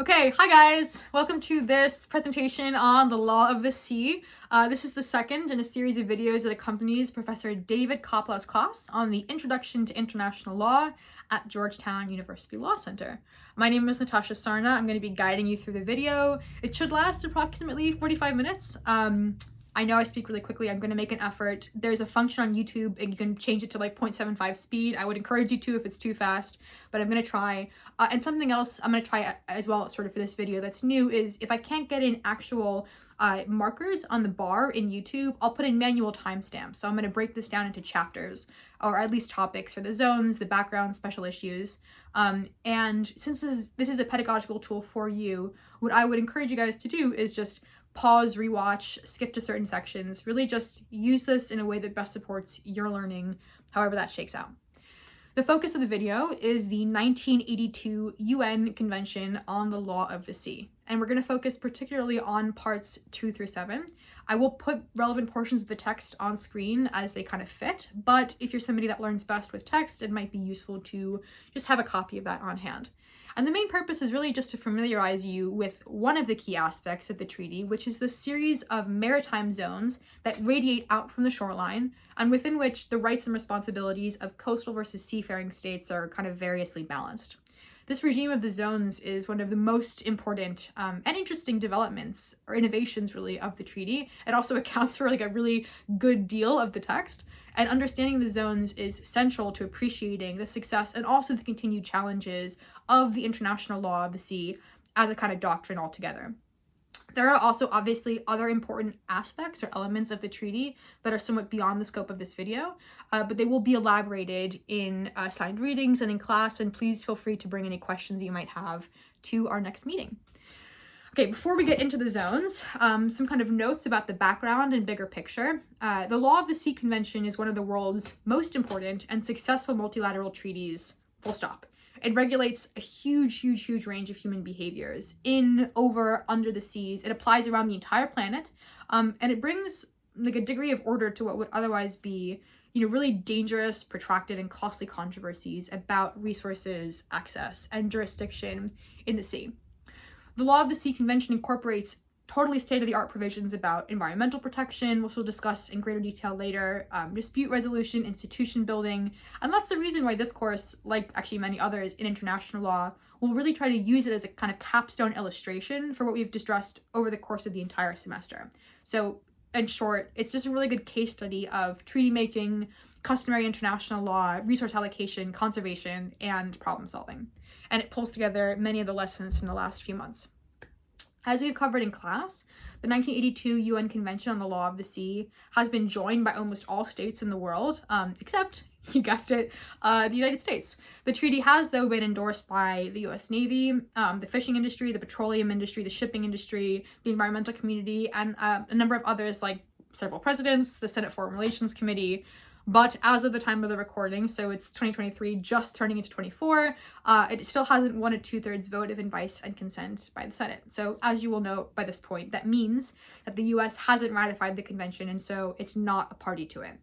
Okay, hi guys! Welcome to this presentation on the law of the sea. This is the second in a series of videos that accompanies Professor David Koplow's class on the Introduction to International Law at Georgetown University Law Center. My name is Natasha Sarna. I'm going to be guiding you through the video. It should last approximately 45 minutes. I know I speak really quickly. I'm going to make an effort. There's a function on YouTube and you can change it to like 0.75 speed. I would encourage you to if it's too fast, but I'm going to try. And something else I'm going to try as well sort of for this video that's new is if I can't get in actual markers on the bar in YouTube, I'll put in manual timestamps. So I'm going to break this down into chapters or at least topics for the zones, the background, special issues. And since this is a pedagogical tool for you, what I would encourage you guys to do is just pause, rewatch, skip to certain sections, really just use this in a way that best supports your learning, however that shakes out. The focus of the video is the 1982 UN Convention on the Law of the Sea, and we're going to focus particularly on parts 2 through 7. I will put relevant portions of the text on screen as they kind of fit, but if you're somebody that learns best with text, it might be useful to just have a copy of that on hand. And the main purpose is really just to familiarize you with one of the key aspects of the treaty, which is the series of maritime zones that radiate out from the shoreline and within which the rights and responsibilities of coastal versus seafaring states are kind of variously balanced. This regime of the zones is one of the most important and interesting developments or innovations really of the treaty. It also accounts for like a really good deal of the text. And understanding the zones is central to appreciating the success and also the continued challenges of the international law of the sea as a kind of doctrine altogether. There are also obviously other important aspects or elements of the treaty that are somewhat beyond the scope of this video, but they will be elaborated in assigned readings and in class, and please feel free to bring any questions you might have to our next meeting. Okay, before we get into the zones, some kind of notes about the background and bigger picture. The Law of the Sea Convention is one of the world's most important and successful multilateral treaties, full stop. It regulates a huge range of human behaviors in, over, under the seas. It applies around the entire planet, and it brings like a degree of order to what would otherwise be, really dangerous, protracted, and costly controversies about resources, access, and jurisdiction in the sea. The Law of the Sea Convention incorporates totally state-of-the-art provisions about environmental protection, which we'll discuss in greater detail later, dispute resolution, institution building, and that's the reason why this course, like actually many others in international law, will really try to use it as a kind of capstone illustration for what we've discussed over the course of the entire semester. So, in short, it's just a really good case study of treaty making, customary international law, resource allocation, conservation, and problem solving. And it pulls together many of the lessons from the last few months. As we've covered in class, the 1982 UN Convention on the Law of the Sea has been joined by almost all states in the world, except, you guessed it, the United States. The treaty has, though, been endorsed by the US Navy, the fishing industry, the petroleum industry, the shipping industry, the environmental community, and a number of others like several presidents, the Senate Foreign Relations Committee. But as of the time of the recording, so it's 2023, just turning into 24, it still hasn't won a 2/3 vote of advice and consent by the Senate. So as you will know by this point, that means that the US hasn't ratified the convention, and so it's not a party to it.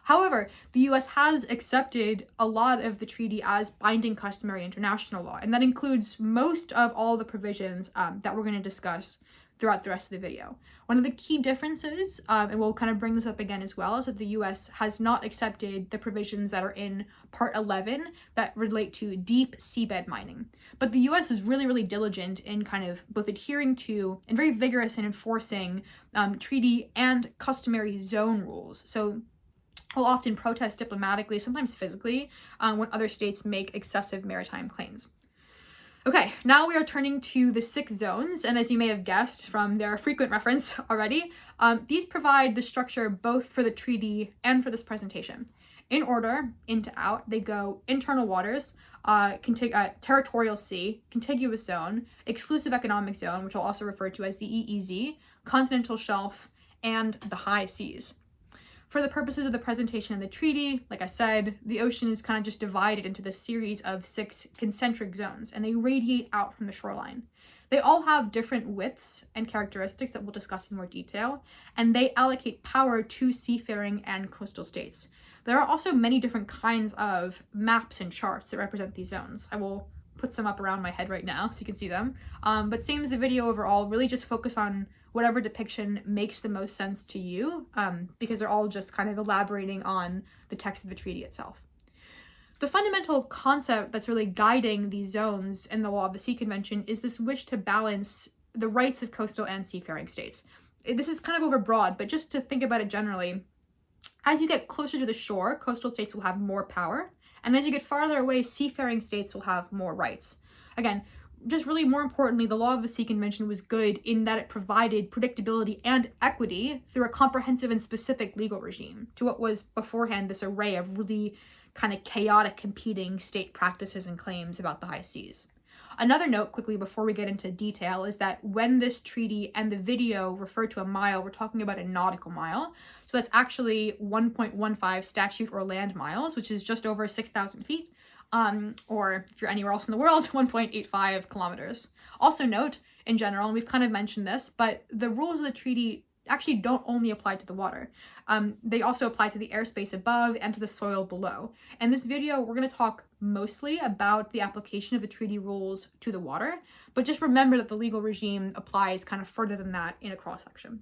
However, the US has accepted a lot of the treaty as binding customary international law, and that includes most of all the provisions that we're going to discuss throughout the rest of the video. One of the key differences, and we'll kind of bring this up again as well, is that the US has not accepted the provisions that are in Part 11 that relate to deep seabed mining. But the US is really diligent in kind of both adhering to and very vigorous in enforcing treaty and customary zone rules. So will often protest diplomatically, sometimes physically, when other states make excessive maritime claims. Okay, now we are turning to the 6 zones, and as you may have guessed from their frequent reference already, these provide the structure both for the treaty and for this presentation. In order, in to out, they go internal waters, territorial sea, contiguous zone, exclusive economic zone, which I'll also refer to as the EEZ, continental shelf, and the high seas. For the purposes of the presentation of the treaty, like I said, the ocean is kind of just divided into this series of 6 concentric zones, and they radiate out from the shoreline. They all have different widths and characteristics that we'll discuss in more detail, and they allocate power to seafaring and coastal states. There are also many different kinds of maps and charts that represent these zones. I will put some up around my head right now so you can see them. But same as the video overall, really just focus on whatever depiction makes the most sense to you, because they're all just kind of elaborating on the text of the treaty itself. The fundamental concept that's really guiding these zones in the Law of the Sea Convention is this wish to balance the rights of coastal and seafaring states. This is kind of overbroad, but just to think about it generally, as you get closer to the shore, coastal states will have more power, and as you get farther away, seafaring states will have more rights. Again, just really more importantly, the Law of the Sea Convention was good in that it provided predictability and equity through a comprehensive and specific legal regime to what was beforehand this array of really kind of chaotic competing state practices and claims about the high seas. Another note quickly before we get into detail is that when this treaty and the video refer to a mile, we're talking about a nautical mile. So that's actually 1.15 statute or land miles, which is just over 6,000 feet. Or if you're anywhere else in the world, 1.85 kilometers. Also note, in general, and we've kind of mentioned this, but the rules of the treaty actually don't only apply to the water. They also apply to the airspace above and to the soil below. In this video, we're going to talk mostly about the application of the treaty rules to the water, but just remember that the legal regime applies kind of further than that in a cross-section.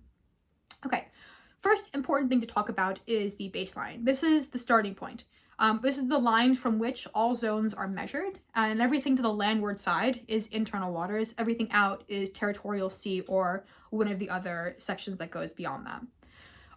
Okay, first important thing to talk about is the baseline. This is the starting point. This is the line from which all zones are measured, and everything to the landward side is internal waters. Everything out is territorial sea or one of the other sections that goes beyond that.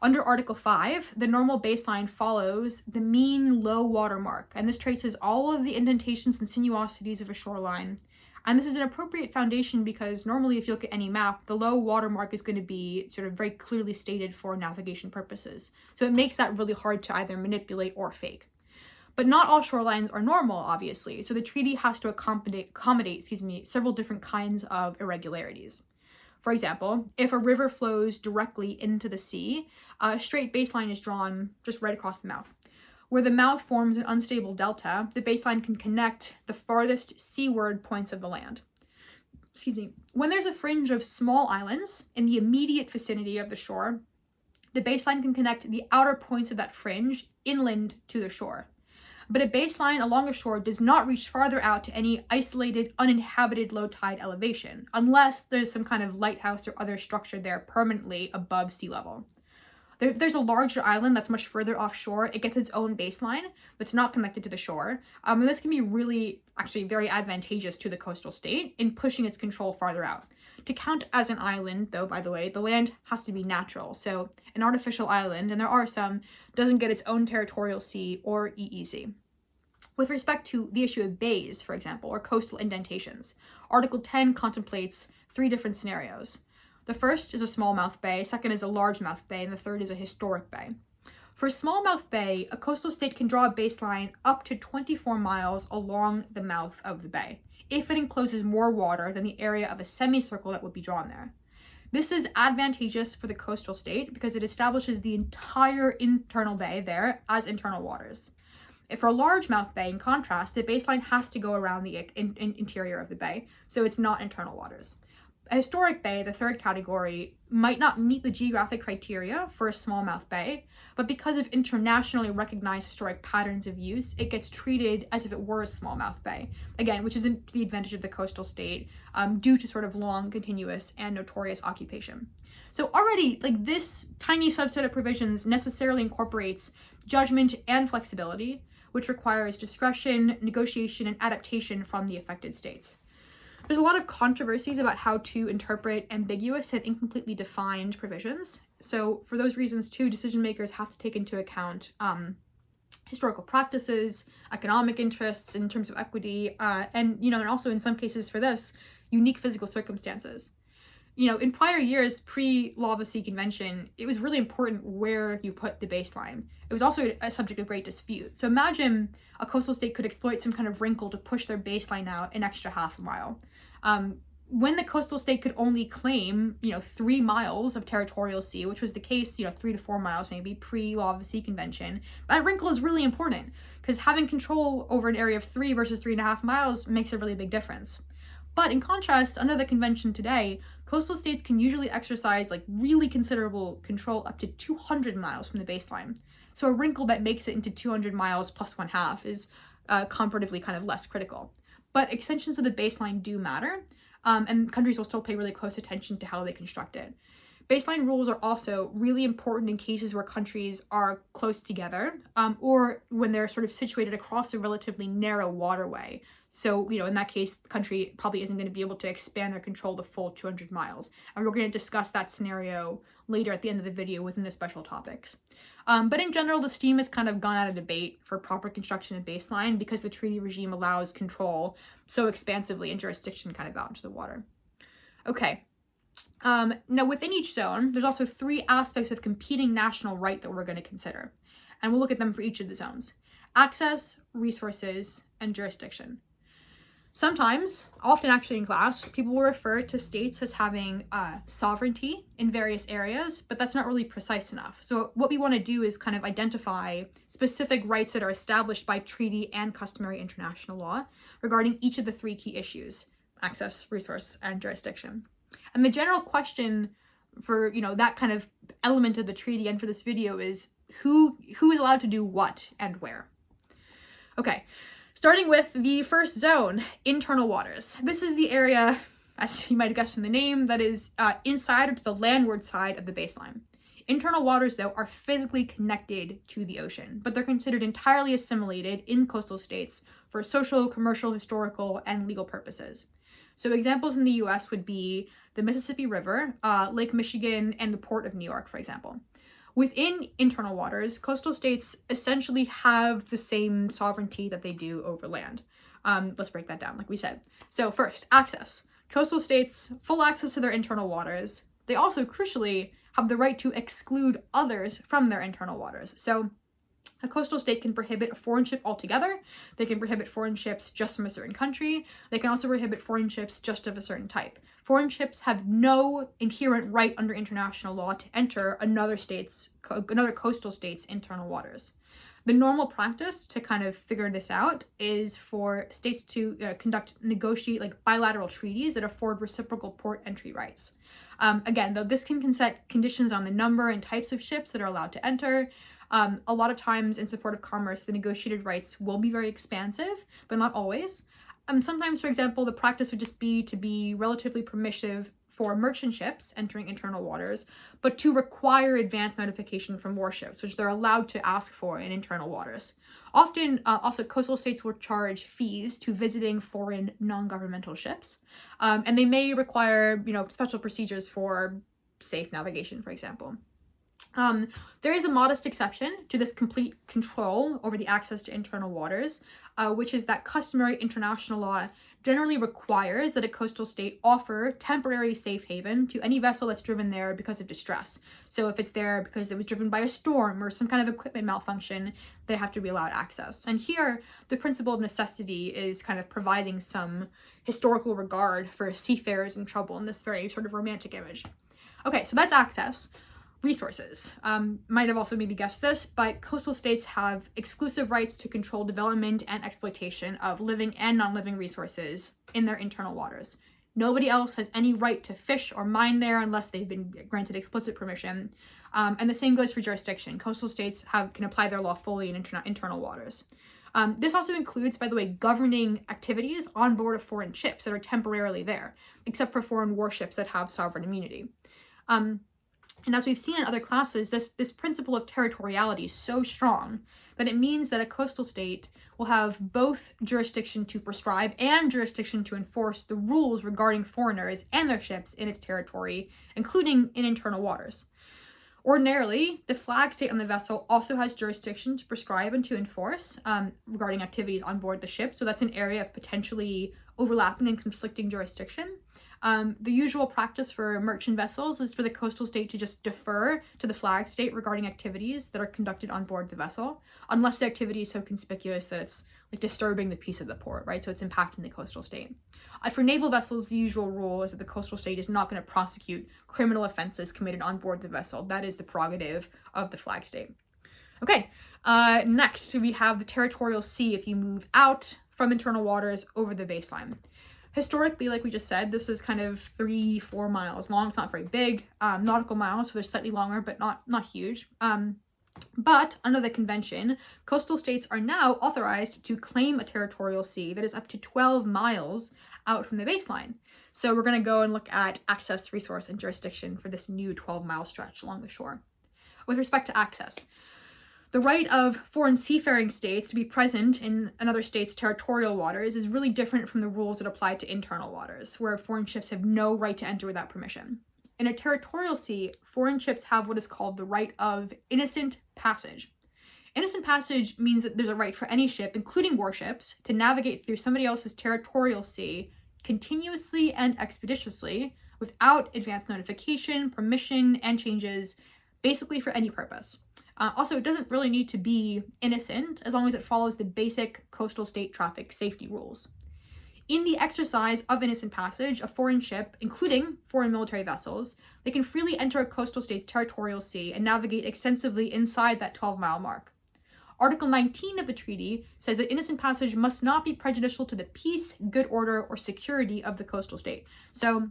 Under Article 5, the normal baseline follows the mean low water mark, and this traces all of the indentations and sinuosities of a shoreline. And this is an appropriate foundation because normally if you look at any map, the low water mark is going to be sort of very clearly stated for navigation purposes. So it makes that really hard to either manipulate or fake. But not all shorelines are normal, obviously, so the treaty has to accommodate several different kinds of irregularities. For example, if a river flows directly into the sea, a straight baseline is drawn just right across the mouth. Where the mouth forms an unstable delta, the baseline can connect the farthest seaward points of the land. When there's a fringe of small islands in the immediate vicinity of the shore, the baseline can connect the outer points of that fringe inland to the shore. But a baseline along a shore does not reach farther out to any isolated, uninhabited low tide elevation, unless there's some kind of lighthouse or other structure there permanently above sea level. If there's a larger island that's much further offshore, it gets its own baseline that's not connected to the shore. And this can be really, actually very advantageous to the coastal state in pushing its control farther out. To count as an island, though, by the way, the land has to be natural. So an artificial island, and there are some, doesn't get its own territorial sea or EEZ. With respect to the issue of bays, for example, or coastal indentations, Article 10 contemplates 3 different scenarios. The first is a smallmouth bay, second is a largemouth bay, and the third is a historic bay. For a smallmouth bay, a coastal state can draw a baseline up to 24 miles along the mouth of the bay, if it encloses more water than the area of a semicircle that would be drawn there. This is advantageous for the coastal state because it establishes the entire internal bay there as internal waters. If for a largemouth bay, in contrast, the baseline has to go around the interior of the bay, so it's not internal waters. A historic bay, the third category, might not meet the geographic criteria for a smallmouth bay, but because of internationally recognized historic patterns of use, it gets treated as if it were a smallmouth bay, again, which isn't the advantage of the coastal state due to sort of long, continuous, and notorious occupation. So already, like, this tiny subset of provisions necessarily incorporates judgment and flexibility, which requires discretion, negotiation, and adaptation from the affected states. There's a lot of controversies about how to interpret ambiguous and incompletely defined provisions. So for those reasons too, decision makers have to take into account historical practices, economic interests in terms of equity, and also in some cases for this, unique physical circumstances. In prior years, pre-Law of the Sea Convention, it was really important where you put the baseline. It was also a subject of great dispute. So imagine a coastal state could exploit some kind of wrinkle to push their baseline out an extra half a mile. When the coastal state could only claim, 3 miles of territorial sea, which was the case, 3 to 4 miles maybe pre-Law of the Sea Convention, that wrinkle is really important because having control over an area of 3 versus 3.5 miles makes a really big difference. But in contrast, under the convention today, coastal states can usually exercise really considerable control up to 200 miles from the baseline. So a wrinkle that makes it into 200 miles plus 1/2 is comparatively kind of less critical. but extensions of the baseline do matter, and countries will still pay really close attention to how they construct it. Baseline rules are also really important in cases where countries are close together, or when they're sort of situated across a relatively narrow waterway. So, in that case, the country probably isn't going to be able to expand their control the full 200 miles. And we're going to discuss that scenario later at the end of the video within the special topics. But in general, the steam has kind of gone out of debate for proper construction of baseline because the treaty regime allows control so expansively and jurisdiction kind of out into the water. Okay. Now, within each zone, there's also 3 aspects of competing national right that we're going to consider. And we'll look at them for each of the zones: access, resources, and jurisdiction. Sometimes, often actually in class, people will refer to states as having sovereignty in various areas, but that's not really precise enough. So what we want to do is kind of identify specific rights that are established by treaty and customary international law regarding each of the 3 key issues: access, resource, and jurisdiction. And the general question for, that kind of element of the treaty and for this video is who is allowed to do what and where. Okay. Starting with the first zone, internal waters. This is the area, as you might have guessed from the name, that is inside or to the landward side of the baseline. Internal waters, though, are physically connected to the ocean, but they're considered entirely assimilated in coastal states for social, commercial, historical, and legal purposes. So examples in the US would be the Mississippi River, Lake Michigan, and the Port of New York, for example. Within internal waters, coastal states essentially have the same sovereignty that they do over land. Let's break that down, like we said. So first, access. Coastal states, full access to their internal waters. They also, crucially, have the right to exclude others from their internal waters. So a coastal state can prohibit a foreign ship altogether. They can prohibit foreign ships just from a certain country. They can also prohibit foreign ships just of a certain type. Foreign ships have no inherent right under international law to enter another coastal state's internal waters. The normal practice to kind of figure this out is for states to negotiate like bilateral treaties that afford reciprocal port entry rights. Again, though, this can set conditions on the number and types of ships that are allowed to enter. A lot of times in support of commerce, the negotiated rights will be very expansive, but not always. Sometimes, for example, the practice would just be to be relatively permissive for merchant ships entering internal waters, but to require advance notification from warships, which they're allowed to ask for in internal waters. Often, also, coastal states will charge fees to visiting foreign non-governmental ships, and they may require, special procedures for safe navigation, for example. There is a modest exception to this complete control over the access to internal waters, which is that customary international law generally requires that a coastal state offer temporary safe haven to any vessel that's driven there because of distress. So if it's there because it was driven by a storm or some kind of equipment malfunction, they have to be allowed access. And here, the principle of necessity is kind of providing some historical regard for seafarers in trouble in this very sort of romantic image. Okay, so that's access. Resources. Might have also maybe guessed this, but coastal states have exclusive rights to control development and exploitation of living and non-living resources in their internal waters. Nobody else has any right to fish or mine there unless they've been granted explicit permission. And the same goes for jurisdiction. Coastal states can apply their law fully in internal waters. This also includes, by the way, governing activities on board of foreign ships that are temporarily there, except for foreign warships that have sovereign immunity. And as we've seen in other classes, this principle of territoriality is so strong that it means that a coastal state will have both jurisdiction to prescribe and jurisdiction to enforce the rules regarding foreigners and their ships in its territory, including in internal waters. Ordinarily, the flag state on the vessel also has jurisdiction to prescribe and to enforce regarding activities on board the ship, so that's an area of potentially overlapping and conflicting jurisdiction. The usual practice for merchant vessels is for the coastal state to just defer to the flag state regarding activities that are conducted on board the vessel, unless the activity is so conspicuous that it's like disturbing the peace of the port, right? So it's impacting the coastal state. For naval vessels, the usual rule is that the coastal state is not going to prosecute criminal offenses committed on board the vessel. That is the prerogative of the flag state. Okay, next we have the territorial sea if you move out from internal waters over the baseline. Historically, like we just said, this is kind of 3-4 miles long. It's not very big. Nautical miles, so they're slightly longer, but not huge. But under the convention, coastal states are now authorized to claim a territorial sea that is up to 12 miles out from the baseline. So we're going to go and look at access, resource, and jurisdiction for this new 12-mile stretch along the shore. With respect to access, the right of foreign seafaring states to be present in another state's territorial waters is really different from the rules that apply to internal waters, where foreign ships have no right to enter without permission. In a territorial sea, foreign ships have what is called the right of innocent passage. Innocent passage means that there's a right for any ship, including warships, to navigate through somebody else's territorial sea continuously and expeditiously without advance notification, permission, and changes, basically for any purpose. Also, it doesn't really need to be innocent as long as it follows the basic coastal state traffic safety rules. In the exercise of innocent passage, a foreign ship, including foreign military vessels, they can freely enter a coastal state's territorial sea and navigate extensively inside that 12-mile mark. Article 19 of the treaty says that innocent passage must not be prejudicial to the peace, good order, or security of the coastal state. So,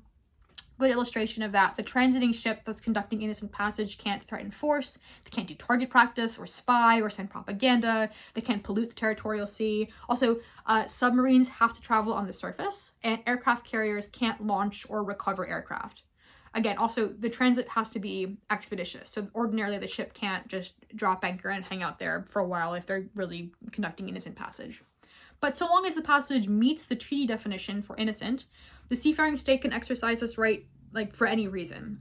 good illustration of that. The transiting ship that's conducting innocent passage can't threaten force, they can't do target practice or spy or send propaganda, they can't pollute the territorial sea. Also, submarines have to travel on the surface, and aircraft carriers can't launch or recover aircraft. Again, also, the transit has to be expeditious, so ordinarily the ship can't just drop anchor and hang out there for a while if they're really conducting innocent passage. But so long as the passage meets the treaty definition for innocent, the seafaring state can exercise this right for any reason.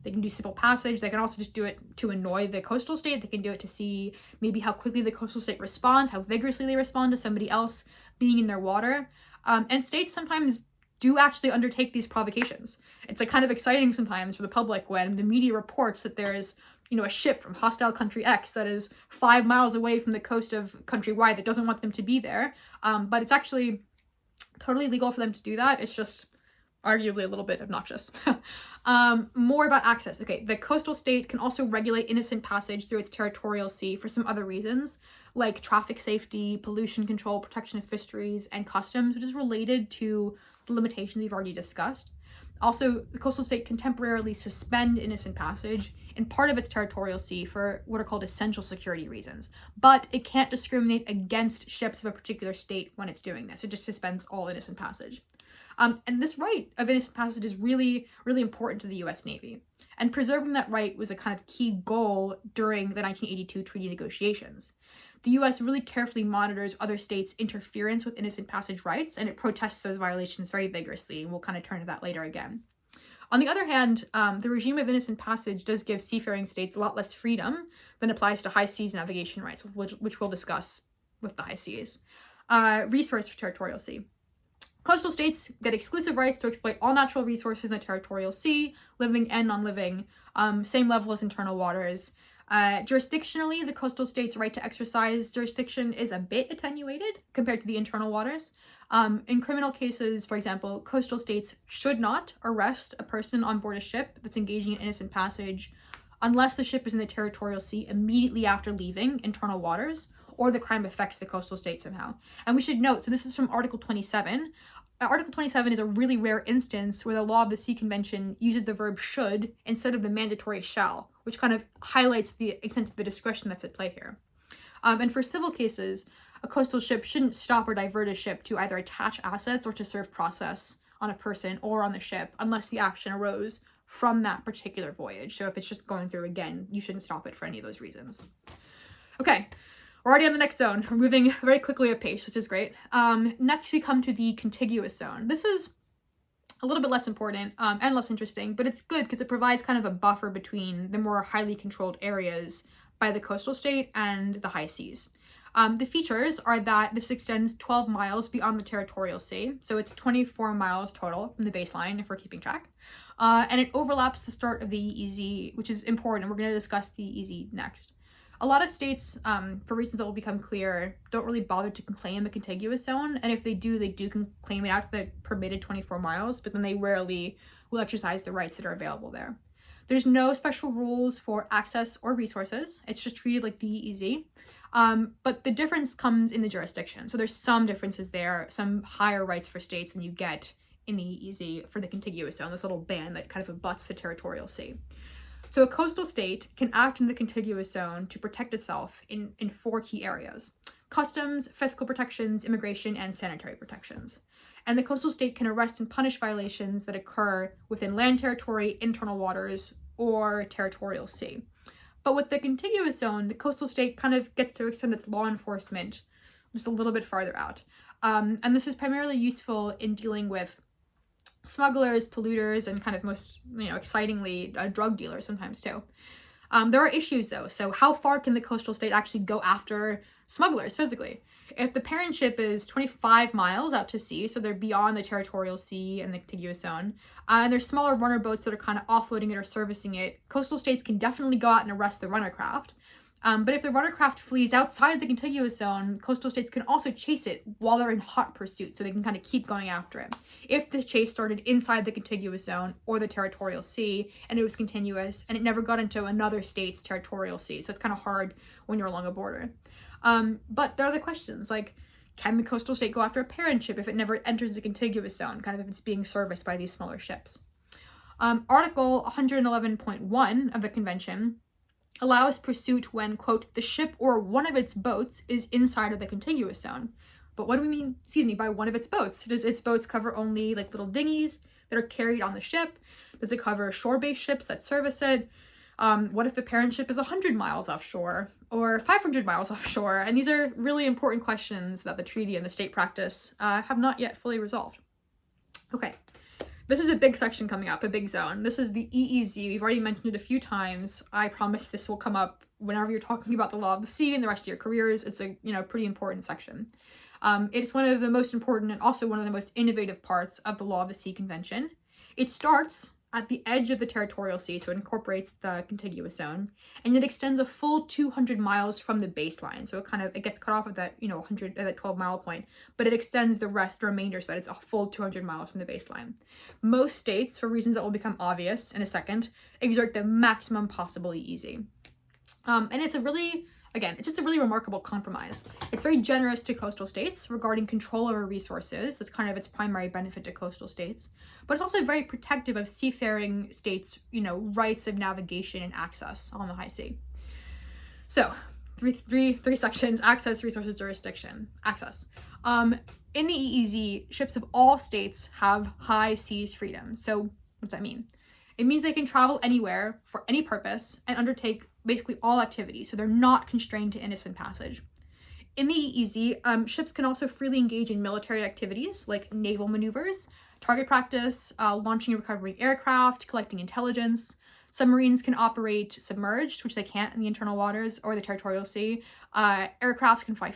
They can do simple passage. They can also just do it to annoy the coastal state. They can do it to see maybe how quickly the coastal state responds, how vigorously they respond to somebody else being in their water. And states sometimes do actually undertake these provocations. It's kind of exciting sometimes for the public when the media reports that there is a ship from hostile country X that is 5 miles away from the coast of country Y that doesn't want them to be there. But it's actually totally legal for them to do that. It's just arguably a little bit obnoxious. More about access. Okay, the coastal state can also regulate innocent passage through its territorial sea for some other reasons, like traffic safety, pollution control, protection of fisheries, and customs, which is related to the limitations we've already discussed. Also, the coastal state can temporarily suspend innocent passage in part of its territorial sea for what are called essential security reasons, but it can't discriminate against ships of a particular state when it's doing this. It just suspends all innocent passage. And this right of innocent passage is really, really important to the U.S. Navy. And preserving that right was a kind of key goal during the 1982 treaty negotiations. The U.S. really carefully monitors other states' interference with innocent passage rights, and it protests those violations very vigorously, and we'll kind of turn to that later again. On the other hand, the regime of innocent passage does give seafaring states a lot less freedom than applies to high seas navigation rights, which we'll discuss with the high seas. Resource for territorial sea. Coastal states get exclusive rights to exploit all natural resources in the territorial sea, living and non-living, same level as internal waters. Jurisdictionally, the coastal state's right to exercise jurisdiction is a bit attenuated compared to the internal waters. In criminal cases, for example, coastal states should not arrest a person on board a ship that's engaging in innocent passage unless the ship is in the territorial sea immediately after leaving internal waters, or the crime affects the coastal state somehow. And we should note, so this is from Article 27. Article 27 is a really rare instance where the law of the sea convention uses the verb should instead of the mandatory shall, which kind of highlights the extent of the discretion that's at play here. And for civil cases, a coastal ship shouldn't stop or divert a ship to either attach assets or to serve process on a person or on the ship unless the action arose from that particular voyage. So if it's just going through again, you shouldn't stop it for any of those reasons. Okay. We're already on the next zone. We're moving very quickly at pace, which is great. Next, we come to the contiguous zone. This is a little bit less important and less interesting, but it's good because it provides kind of a buffer between the more highly controlled areas by the coastal state and the high seas. The features are that this extends 12 miles beyond the territorial sea, so it's 24 miles total from the baseline if we're keeping track. And it overlaps the start of the EEZ, which is important. We're going to discuss the EEZ next. A lot of states, for reasons that will become clear, don't really bother to claim a contiguous zone, and if they do claim it out to the permitted 24 miles, but then they rarely will exercise the rights that are available there. There's no special rules for access or resources. It's just treated like the EEZ. But the difference comes in the jurisdiction. So there's some differences there, some higher rights for states than you get in the EEZ for the contiguous zone, this little band that kind of abuts the territorial sea. So a coastal state can act in the contiguous zone to protect itself in 4 key areas: customs, fiscal protections, immigration, and sanitary protections. And the coastal state can arrest and punish violations that occur within land territory, internal waters, or territorial sea. But with the contiguous zone, the coastal state kind of gets to extend its law enforcement just a little bit farther out. And this is primarily useful in dealing with smugglers, polluters, and kind of most, excitingly, drug dealers sometimes too. There are issues though. So how far can the coastal state actually go after smugglers physically? If the parent ship is 25 miles out to sea, so they're beyond the territorial sea and the contiguous zone, and there's smaller runner boats that are kind of offloading it or servicing it, coastal states can definitely go out and arrest the runner craft. But if the runner craft flees outside the contiguous zone, coastal states can also chase it while they're in hot pursuit, so they can kind of keep going after it. If the chase started inside the contiguous zone or the territorial sea, and it was continuous, and it never got into another state's territorial sea, so it's kind of hard when you're along a border. But there are the questions, like, can the coastal state go after a parent ship if it never enters the contiguous zone, kind of if it's being serviced by these smaller ships? Article 111.1 of the convention allows pursuit when, quote, the ship or one of its boats is inside of the contiguous zone. But what do we mean, by one of its boats? Does its boats cover only like little dinghies that are carried on the ship? Does it cover shore-based ships that service it? What if the parent ship is 100 miles offshore or 500 miles offshore? And these are really important questions that the treaty and the state practice have not yet fully resolved. Okay. This is a big section coming up, a big zone. This is the EEZ. We've already mentioned it a few times. I promise this will come up whenever you're talking about the law of the sea and the rest of your careers. It's a pretty important section. It's one of the most important and also one of the most innovative parts of the Law of the Sea Convention. It starts at the edge of the territorial sea, so it incorporates the contiguous zone, and it extends a full 200 miles from the baseline. So it gets cut off at that, 12-mile point, but it extends the remainder, so that it's a full 200 miles from the baseline. Most states, for reasons that will become obvious in a second, exert the maximum possible EEZ. And it's just a really remarkable compromise. It's very generous to coastal states regarding control over resources. That's kind of its primary benefit to coastal states. But it's also very protective of seafaring states, rights of navigation and access on the high sea. So, three sections: access, resources, jurisdiction. Access. In the EEZ, ships of all states have high seas freedom. So, what does that mean? It means they can travel anywhere for any purpose and undertake basically all activities, so they're not constrained to innocent passage. In the EEZ, ships can also freely engage in military activities like naval maneuvers, target practice, launching and recovering aircraft, collecting intelligence. Submarines can operate submerged, which they can't in the internal waters or the territorial sea. Aircraft can fly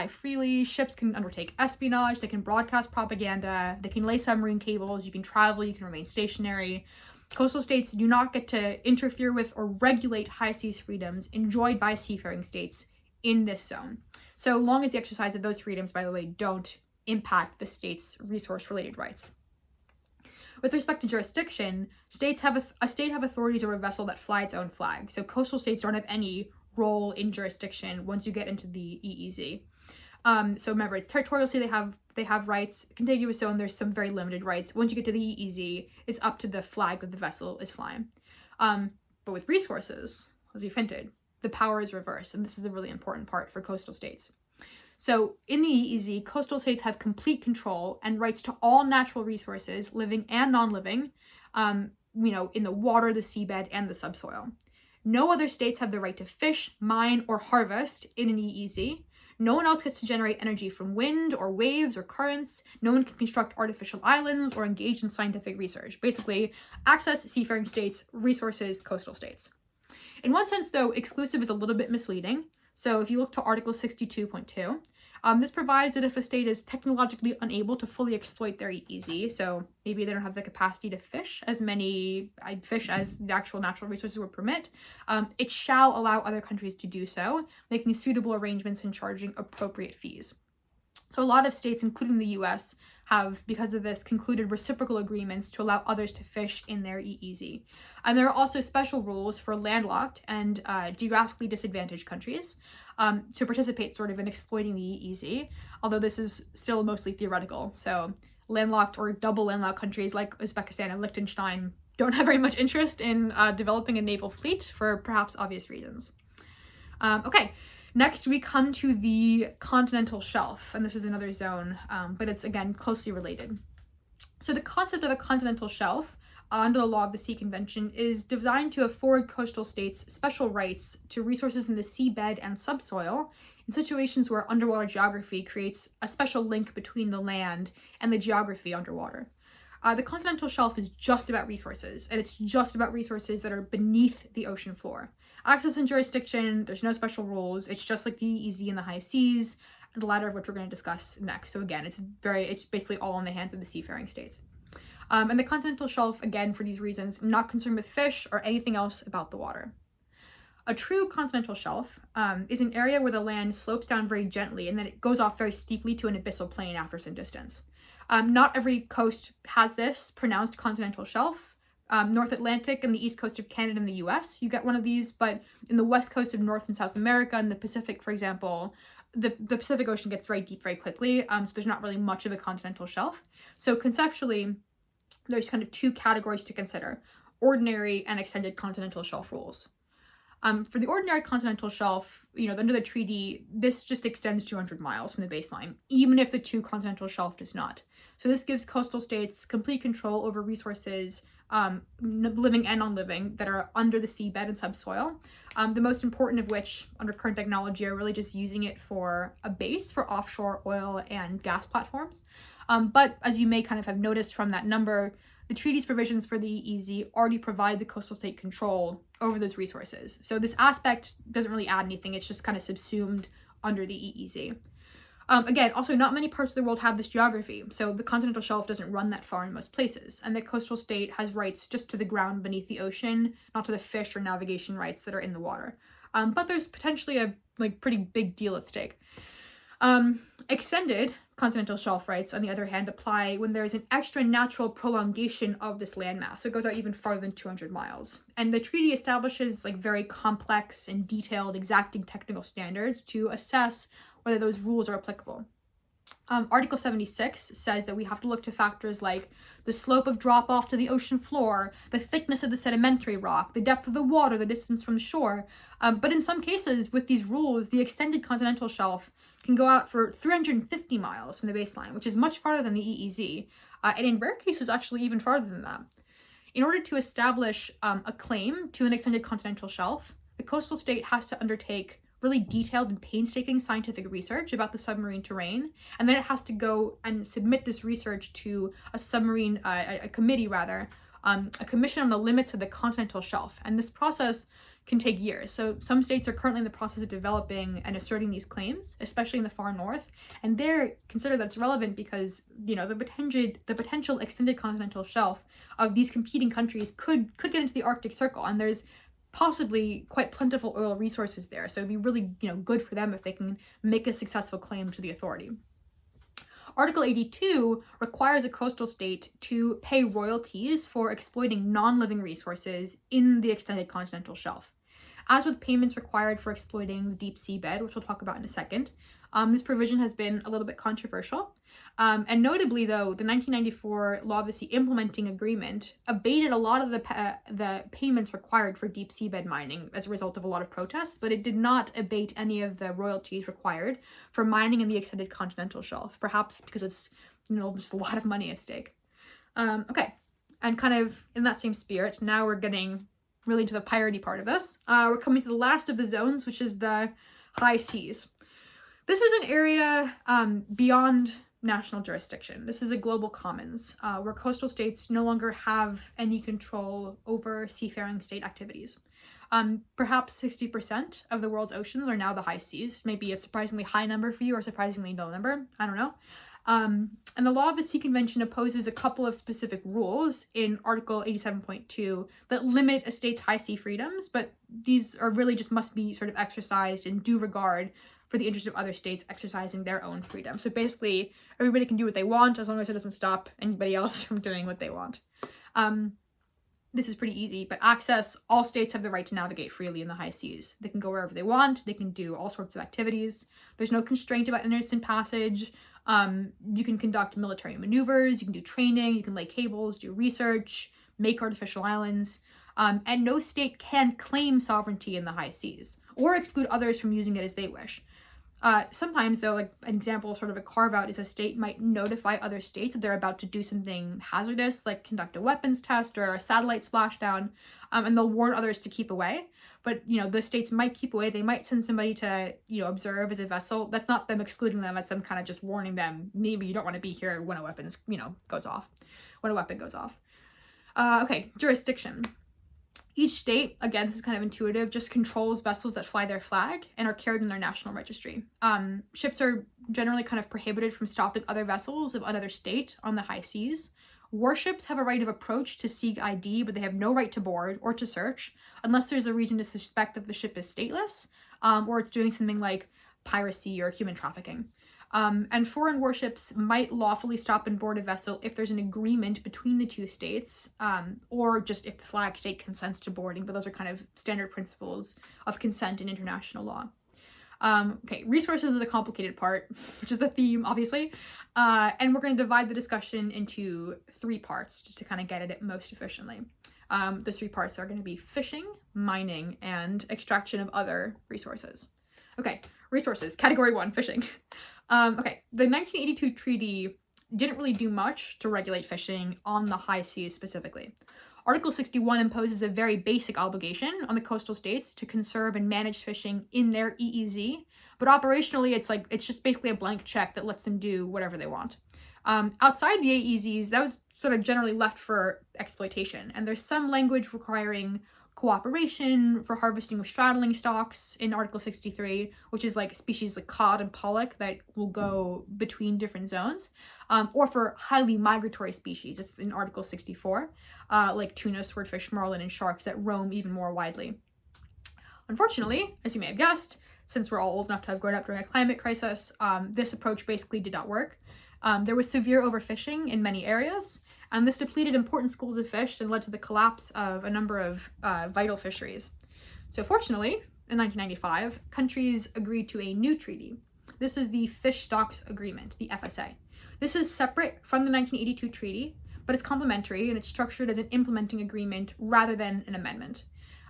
freely. Ships can undertake espionage. They can broadcast propaganda. They can lay submarine cables. You can travel. You can remain stationary. Coastal states do not get to interfere with or regulate high seas freedoms enjoyed by seafaring states in this zone, so long as the exercise of those freedoms, by the way, don't impact the state's resource-related rights. With respect to jurisdiction, a state have authorities over a vessel that fly its own flag, so coastal states don't have any role in jurisdiction once you get into the EEZ. So remember, it's territorial sea, they have rights. Contiguous zone, there's some very limited rights. Once you get to the EEZ, it's up to the flag that the vessel is flying. But with resources, as we've hinted, the power is reversed, and this is the really important part for coastal states. So in the EEZ, coastal states have complete control and rights to all natural resources, living and non-living, in the water, the seabed, and the subsoil. No other states have the right to fish, mine, or harvest in an EEZ. No one else gets to generate energy from wind or waves or currents. No one can construct artificial islands or engage in scientific research. Basically, access, seafaring states, resources, coastal states. In one sense, though, exclusive is a little bit misleading. So if you look to Article 62.2, this provides that if a state is technologically unable to fully exploit their EEZ, so maybe they don't have the capacity to fish as many fish as the actual natural resources would permit, it shall allow other countries to do so, making suitable arrangements and charging appropriate fees. So a lot of states, including the US, have, because of this, concluded reciprocal agreements to allow others to fish in their EEZ. And there are also special rules for landlocked and geographically disadvantaged countries to participate sort of in exploiting the EEZ, although this is still mostly theoretical. So landlocked or double landlocked countries like Uzbekistan and Liechtenstein don't have very much interest in developing a naval fleet for perhaps obvious reasons. Okay, next we come to the continental shelf, and this is another zone, but it's again closely related. So the concept of a continental shelf under the Law of the Sea Convention is designed to afford coastal states special rights to resources in the seabed and subsoil in situations where underwater geography creates a special link between the land and the geography underwater. The continental shelf is just about resources, and it's just about resources that are beneath the ocean floor. Access and jurisdiction, there's no special rules. It's just like the EEZ and the high seas, and the latter of which we're going to discuss next. So again, it's basically all in the hands of the seafaring states. And the continental shelf, again, for these reasons, not concerned with fish or anything else about the water. A true continental shelf is an area where the land slopes down very gently and then it goes off very steeply to an abyssal plain after some distance. Not every coast has this pronounced continental shelf. North Atlantic and the east coast of Canada and the US, you get one of these, but in the west coast of North and South America and the Pacific, for example, the Pacific Ocean gets very deep very quickly, so there's not really much of a continental shelf. So conceptually, there's kind of two categories to consider: ordinary and extended continental shelf rules. For the ordinary continental shelf, under the treaty, this just extends 200 miles from the baseline, even if the true continental shelf does not. So this gives coastal states complete control over resources, living and non-living, that are under the seabed and subsoil. The most important of which, under current technology, are really just using it for a base for offshore oil and gas platforms. But as you may kind of have noticed from that number, the treaty's provisions for the EEZ already provide the coastal state control over those resources. So this aspect doesn't really add anything. It's just kind of subsumed under the EEZ. Again, also not many parts of the world have this geography, so the continental shelf doesn't run that far in most places, and the coastal state has rights just to the ground beneath the ocean, not to the fish or navigation rights that are in the water. But there's potentially a pretty big deal at stake. Extended continental shelf rights, on the other hand, apply when there is an extra natural prolongation of this landmass. So it goes out even farther than 200 miles. And the treaty establishes very complex and detailed, exacting technical standards to assess whether those rules are applicable. Article 76 says that we have to look to factors like the slope of drop off to the ocean floor, the thickness of the sedimentary rock, the depth of the water, the distance from shore. But in some cases, with these rules, the extended continental shelf can go out for 350 miles from the baseline, which is much farther than the EEZ, and in rare cases, actually even farther than that. In order to establish a claim to an extended continental shelf, the coastal state has to undertake really detailed and painstaking scientific research about the submarine terrain, and then it has to go and submit this research to a commission on the limits of the continental shelf. And this process can take years. So some states are currently in the process of developing and asserting these claims, especially in the far north, and they're considered that's relevant because the potential extended continental shelf of these competing countries could get into the Arctic Circle, and there's possibly quite plentiful oil resources there. So it'd be really good for them if they can make a successful claim to the authority. Article 82 requires a coastal state to pay royalties for exploiting non-living resources in the extended continental shelf. As with payments required for exploiting the deep seabed, which we'll talk about in a second, this provision has been a little bit controversial. And notably, though, the 1994 Law of the Sea Implementing Agreement abated a lot of the payments required for deep seabed mining as a result of a lot of protests, but it did not abate any of the royalties required for mining in the extended continental shelf, perhaps because it's just a lot of money at stake. Okay, and kind of in that same spirit, now we're getting really into the piratey part of this. We're coming to the last of the zones, which is the high seas. This is an area beyond national jurisdiction. This is a global commons where coastal states no longer have any control over seafaring state activities. Perhaps 60% of the world's oceans are now the high seas. Maybe a surprisingly high number for you or surprisingly low number. I don't know. And the Law of the Sea Convention opposes a couple of specific rules in Article 87.2 that limit a state's high sea freedoms, but these are really just must be sort of exercised in due regard for the interest of other states exercising their own freedom. So basically, everybody can do what they want as long as it doesn't stop anybody else from doing what they want. This is pretty easy, but access, all states have the right to navigate freely in the high seas. They can go wherever they want, they can do all sorts of activities. There's no constraint about innocent passage. You can conduct military maneuvers, you can do training, you can lay cables, do research, make artificial islands, and no state can claim sovereignty in the high seas or exclude others from using it as they wish. Sometimes, though, like an example of sort of a carve-out is a state might notify other states that they're about to do something hazardous, like conduct a weapons test or a satellite splashdown, and they'll warn others to keep away. But, the states might keep away. They might send somebody to, observe as a vessel. That's not them excluding them. That's them kind of just warning them, maybe you don't want to be here when a weapon goes off. Okay, jurisdiction. Each state, again, this is kind of intuitive, just controls vessels that fly their flag and are carried in their national registry. Ships are generally kind of prohibited from stopping other vessels of another state on the high seas. Warships have a right of approach to seek ID, but they have no right to board or to search unless there's a reason to suspect that the ship is stateless, or it's doing something like piracy or human trafficking. And foreign warships might lawfully stop and board a vessel if there's an agreement between the two states, or just if the flag state consents to boarding, but those are kind of standard principles of consent in international law. Okay, resources are the complicated part, which is the theme, obviously. And we're going to divide the discussion into 3 parts just to kind of get at it most efficiently. Those 3 parts are going to be fishing, mining, and extraction of other resources. Okay, resources. Category 1, fishing. Okay, the 1982 treaty didn't really do much to regulate fishing on the high seas specifically. Article 61 imposes a very basic obligation on the coastal states to conserve and manage fishing in their EEZ, but operationally it's just basically a blank check that lets them do whatever they want. Outside the AEZs, that was sort of generally left for exploitation, and there's some language requiring cooperation for harvesting of straddling stocks in Article 63, which is like species like cod and pollock that will go between different zones, or for highly migratory species. It's in Article 64, like tuna, swordfish, marlin, and sharks that roam even more widely. Unfortunately, as you may have guessed, since we're all old enough to have grown up during a climate crisis, this approach basically did not work. There was severe overfishing in many areas, and this depleted important schools of fish and led to the collapse of a number of vital fisheries. So fortunately, in 1995, countries agreed to a new treaty. This is the Fish Stocks Agreement, the FSA. This is separate from the 1982 treaty, but it's complementary and it's structured as an implementing agreement rather than an amendment.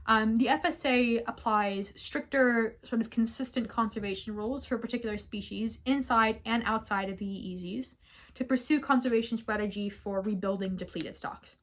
The FSA applies stricter, sort of consistent conservation rules for particular species inside and outside of the EEZs to pursue conservation strategy for rebuilding depleted stocks.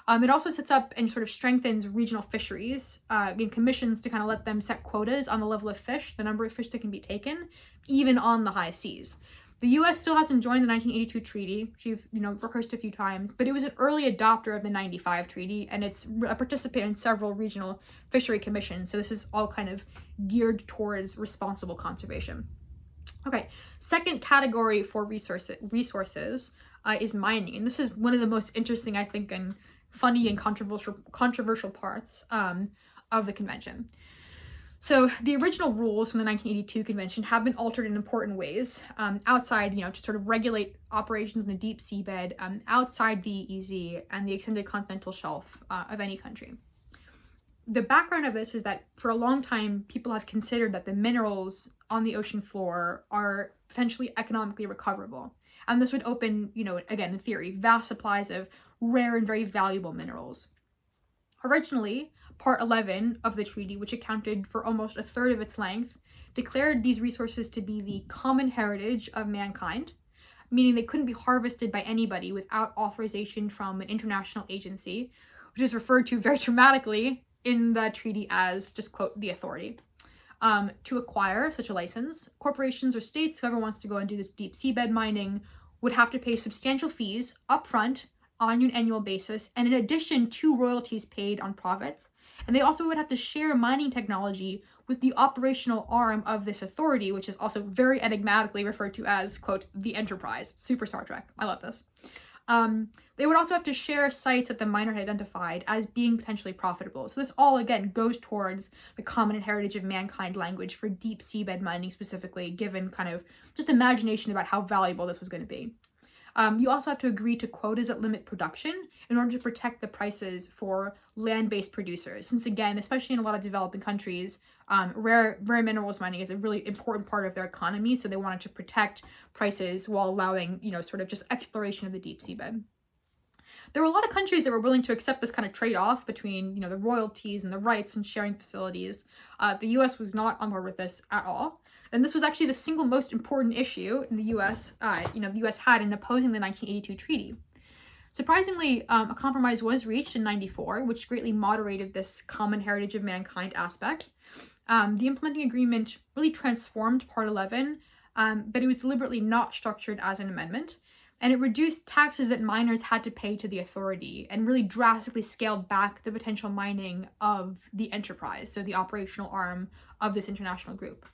It also sets up and sort of strengthens regional fisheries in commissions to kind of let them set quotas on the level of fish, the number of fish that can be taken, even on the high seas. The U.S. still hasn't joined the 1982 treaty, which you've rehearsed a few times, but it was an early adopter of the 95 treaty, and it's a participant in several regional fishery commissions, so this is all kind of geared towards responsible conservation. Okay, second category for resources is mining, and this is one of the most interesting, I think, and funny and controversial parts of the convention. So the original rules from the 1982 convention have been altered in important ways outside, to sort of regulate operations in the deep seabed outside the EEZ and the extended continental shelf of any country. The background of this is that for a long time, people have considered that the minerals on the ocean floor are potentially economically recoverable. And this would open, again, in theory, vast supplies of rare and very valuable minerals. Originally, Part 11 of the treaty, which accounted for almost a third of its length, declared these resources to be the common heritage of mankind, meaning they couldn't be harvested by anybody without authorization from an international agency, which is referred to very dramatically in the treaty as, just quote, the authority. To acquire such a license, corporations or states, whoever wants to go and do this deep seabed mining, would have to pay substantial fees upfront on an annual basis, and in addition to royalties paid on profits. And they also would have to share mining technology with the operational arm of this authority, which is also very enigmatically referred to as, quote, the Enterprise. Super Star Trek. I love this. They would also have to share sites that the miner had identified as being potentially profitable. So this all, again, goes towards the common heritage of mankind language for deep seabed mining specifically, given kind of just imagination about how valuable this was going to be. You also have to agree to quotas that limit production in order to protect the prices for land-based producers. Since again, especially in a lot of developing countries, rare minerals mining is a really important part of their economy. So they wanted to protect prices while allowing, sort of just exploration of the deep seabed. there were a lot of countries that were willing to accept this kind of trade-off between, the royalties and the rights and sharing facilities. The US was not on board with this at all. And this was actually the single most important issue in the US, the US had in opposing the 1982 treaty. Surprisingly, a compromise was reached in 94, which greatly moderated this common heritage of mankind aspect. The implementing agreement really transformed Part 11, but it was deliberately not structured as an amendment. And it reduced taxes that miners had to pay to the authority and really drastically scaled back the potential mining of the enterprise, so the operational arm of this international group.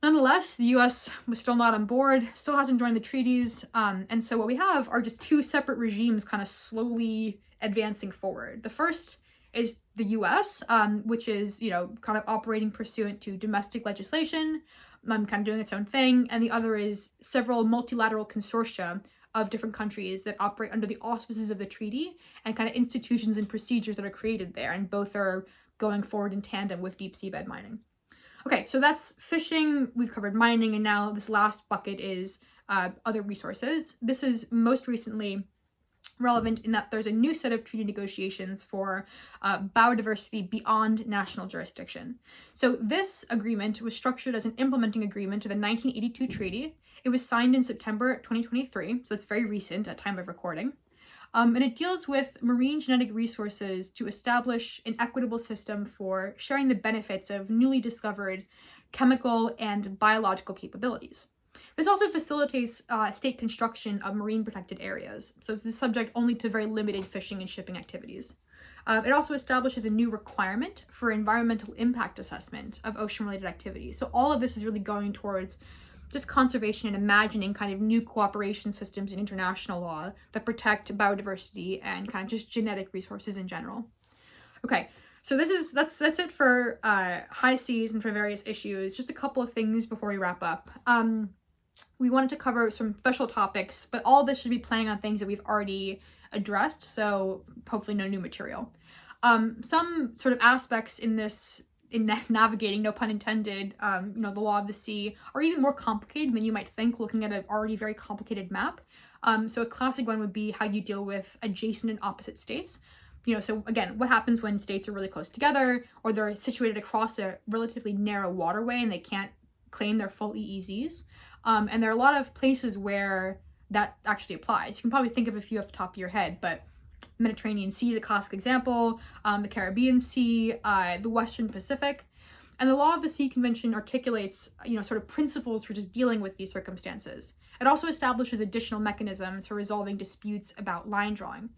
Nonetheless, the US was still not on board, still hasn't joined the treaties, and so what we have are just two separate regimes kind of slowly advancing forward. The first is the US, which is, kind of operating pursuant to domestic legislation, kind of doing its own thing, and the other is several multilateral consortia of different countries that operate under the auspices of the treaty and kind of institutions and procedures that are created there, and both are going forward in tandem with deep seabed mining. Okay, so that's fishing, we've covered mining, and now this last bucket is other resources. This is most recently relevant in that there's a new set of treaty negotiations for biodiversity beyond national jurisdiction. So this agreement was structured as an implementing agreement to the 1982 treaty. It was signed in September 2023, so it's very recent at time of recording. And it deals with marine genetic resources to establish an equitable system for sharing the benefits of newly discovered chemical and biological capabilities. This also facilitates state construction of marine protected areas, so it's subject only to very limited fishing and shipping activities. It also establishes a new requirement for environmental impact assessment of ocean-related activities. So all of this is really going towards just conservation and imagining kind of new cooperation systems in international law that protect biodiversity and kind of just genetic resources in general. Okay, so that's it for high seas and for various issues. Just a couple of things before we wrap up. We wanted to cover some special topics, but all this should be playing on things that we've already addressed, so hopefully no new material. Some sort of aspects in navigating, no pun intended, the law of the sea are even more complicated than you might think looking at an already very complicated map. So a classic one would be how you deal with adjacent and opposite states. So again, what happens when states are really close together or they're situated across a relatively narrow waterway and they can't claim their full EEZs? And there are a lot of places where that actually applies. You can probably think of a few off the top of your head, but Mediterranean Sea is a classic example, the Caribbean Sea, the Western Pacific. And the Law of the Sea Convention articulates, sort of principles for just dealing with these circumstances. It also establishes additional mechanisms for resolving disputes about line drawing.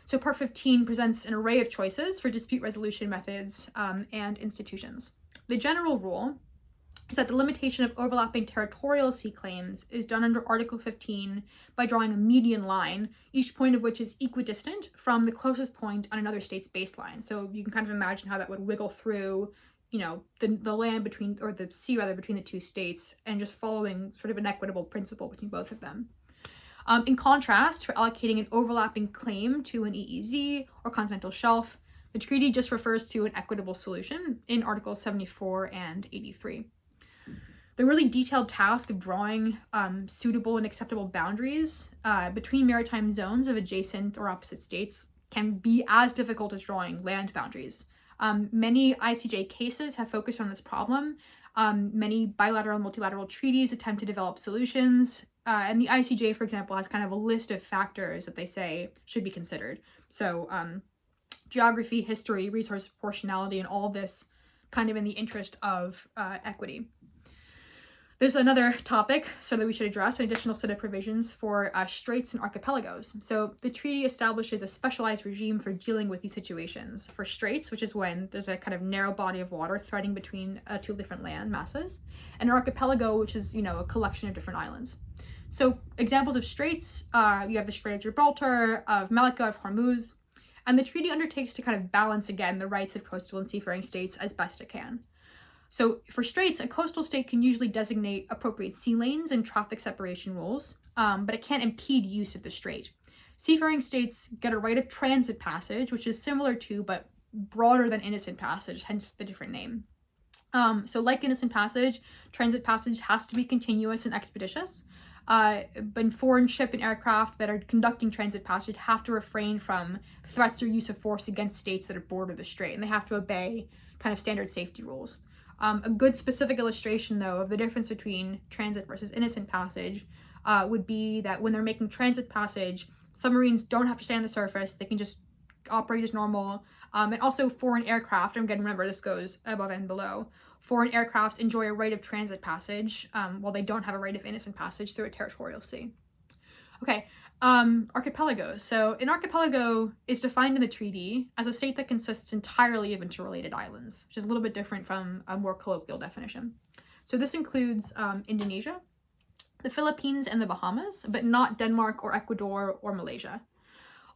So Part 15 presents an array of choices for dispute resolution methods and institutions. The general rule is that the limitation of overlapping territorial sea claims is done under Article 15 by drawing a median line, each point of which is equidistant from the closest point on another state's baseline. So you can kind of imagine how that would wiggle through, the land between, or the sea rather, between the two states, and just following sort of an equitable principle between both of them. In contrast, for allocating an overlapping claim to an EEZ or continental shelf, the treaty just refers to an equitable solution in Articles 74 and 83. The really detailed task of drawing suitable and acceptable boundaries between maritime zones of adjacent or opposite states can be as difficult as drawing land boundaries. Many ICJ cases have focused on this problem. Many bilateral and multilateral treaties attempt to develop solutions. And the ICJ, for example, has kind of a list of factors that they say should be considered. So geography, history, resource proportionality, and all this kind of in the interest of equity. There's another topic that we should address, an additional set of provisions for straits and archipelagos. So the treaty establishes a specialized regime for dealing with these situations. For straits, which is when there's a kind of narrow body of water threading between two different land masses, and an archipelago, which is, a collection of different islands. So examples of straits, you have the Strait of Gibraltar, of Malacca, of Hormuz, and the treaty undertakes to kind of balance again the rights of coastal and seafaring states as best it can. So for straits, a coastal state can usually designate appropriate sea lanes and traffic separation rules, but it can't impede use of the strait. Seafaring states get a right of transit passage, which is similar to, but broader than innocent passage, hence the different name. So like innocent passage, transit passage has to be continuous and expeditious. But foreign ship and aircraft that are conducting transit passage have to refrain from threats or use of force against states that are border the strait, and they have to obey kind of standard safety rules. A good specific illustration, though, of the difference between transit versus innocent passage would be that when they're making transit passage, submarines don't have to stay on the surface. They can just operate as normal. And also foreign aircraft, and again, remember, this goes above and below. Foreign aircrafts enjoy a right of transit passage, while they don't have a right of innocent passage through a territorial sea. Okay, archipelagos. So an archipelago is defined in the treaty as a state that consists entirely of interrelated islands, which is a little bit different from a more colloquial definition. So this includes Indonesia, the Philippines, and the Bahamas, but not Denmark or Ecuador or Malaysia.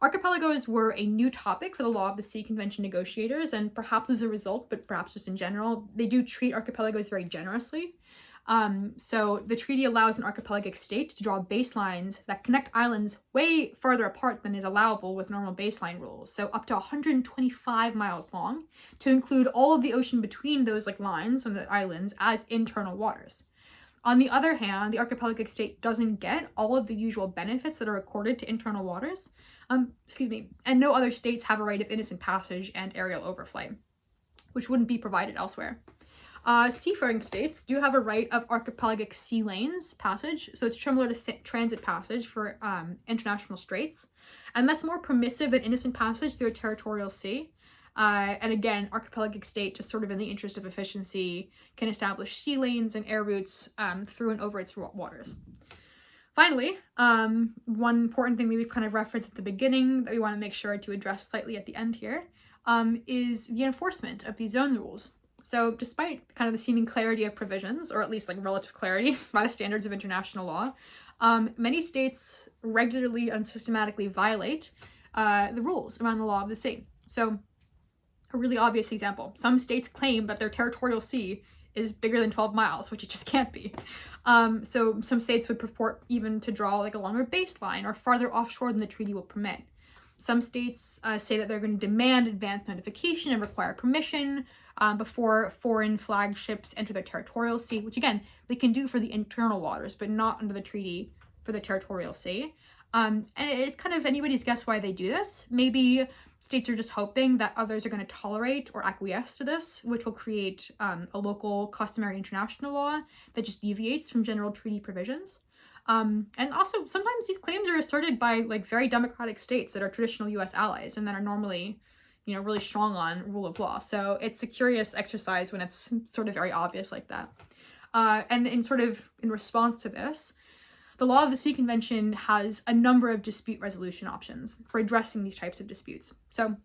Archipelagos were a new topic for the Law of the Sea Convention negotiators, and perhaps as a result, but perhaps just in general, they do treat archipelagos very generously. So the treaty allows an archipelagic state to draw baselines that connect islands way farther apart than is allowable with normal baseline rules, so up to 125 miles long, to include all of the ocean between those lines on the islands as internal waters. On the other hand, the archipelagic state doesn't get all of the usual benefits that are accorded to internal waters, and no other states have a right of innocent passage and aerial overflight, which wouldn't be provided elsewhere. Seafaring states do have a right of archipelagic sea lanes passage, so it's similar to transit passage for international straits, and that's more permissive than innocent passage through a territorial sea. And again, archipelagic state, just sort of in the interest of efficiency, can establish sea lanes and air routes through and over its waters. Finally, one important thing that we've kind of referenced at the beginning that we want to make sure to address slightly at the end here is the enforcement of these zone rules. So despite kind of the seeming clarity of provisions, or at least relative clarity by the standards of international law, many states regularly and systematically violate the rules around the law of the sea. So a really obvious example, some states claim that their territorial sea is bigger than 12 miles, which it just can't be. So some states would purport even to draw a longer baseline or farther offshore than the treaty will permit. Some states say that they're going to demand advance notification and require permission before foreign flagships enter their territorial sea, which again, they can do for the internal waters, but not under the treaty for the territorial sea. And it's kind of anybody's guess why they do this. Maybe states are just hoping that others are going to tolerate or acquiesce to this, which will create a local customary international law that just deviates from general treaty provisions. And also, sometimes these claims are asserted by very democratic states that are traditional U.S. allies and that are normally, really strong on rule of law. So it's a curious exercise when it's sort of very obvious like that. And in response to this, the Law of the Sea Convention has a number of dispute resolution options for addressing these types of disputes. So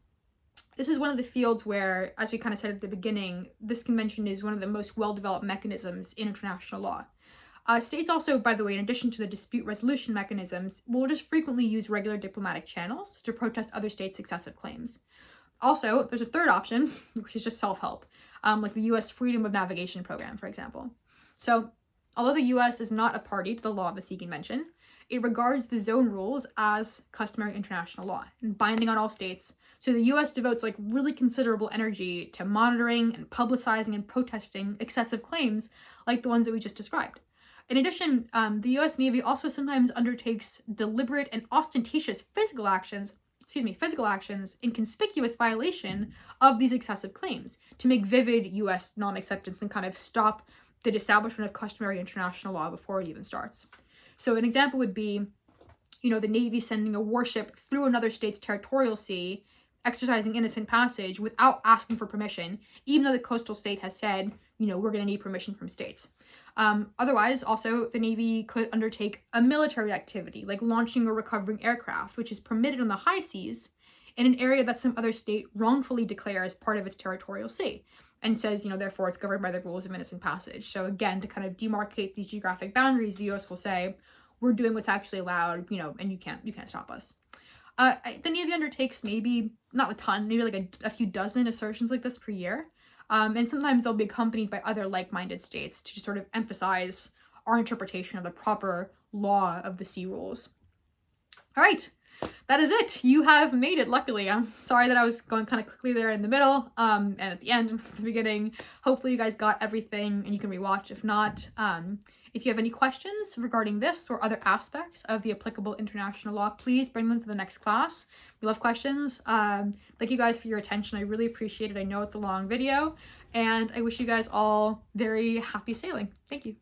this is one of the fields where, as we kind of said at the beginning, this convention is one of the most well-developed mechanisms in international law. States also, by the way, in addition to the dispute resolution mechanisms, will just frequently use regular diplomatic channels to protest other states' excessive claims. Also, there's a third option, which is just self-help, like the U.S. Freedom of Navigation Program, for example. So, although the U.S. is not a party to the Law of the Sea Convention, it regards the zone rules as customary international law and binding on all states. So the U.S. devotes really considerable energy to monitoring and publicizing and protesting excessive claims like the ones that we just described. In addition, the U.S. Navy also sometimes undertakes deliberate and ostentatious physical actions in conspicuous violation of these excessive claims to make vivid U.S. non-acceptance and kind of stop the establishment of customary international law before it even starts. So an example would be, the Navy sending a warship through another state's territorial sea, exercising innocent passage without asking for permission, even though the coastal state has said, we're going to need permission from states. Otherwise, also, the Navy could undertake a military activity, like launching or recovering aircraft, which is permitted on the high seas in an area that some other state wrongfully declares part of its territorial sea, and says, therefore it's governed by the rules of innocent passage. So again, to kind of demarcate these geographic boundaries, the U.S. will say, we're doing what's actually allowed, and you can't stop us. The Navy undertakes maybe, not a ton, maybe a few dozen assertions like this per year. And sometimes they'll be accompanied by other like-minded states to just sort of emphasize our interpretation of the proper law of the sea rules. All right, that is it. You have made it, luckily. I'm sorry that I was going kind of quickly there in the middle and at the end and at the beginning. Hopefully you guys got everything and you can rewatch. If not, If you have any questions regarding this or other aspects of the applicable international law, please bring them to the next class. We love questions. Thank you guys for your attention. I really appreciate it. I know it's a long video, and I wish you guys all very happy sailing. Thank you.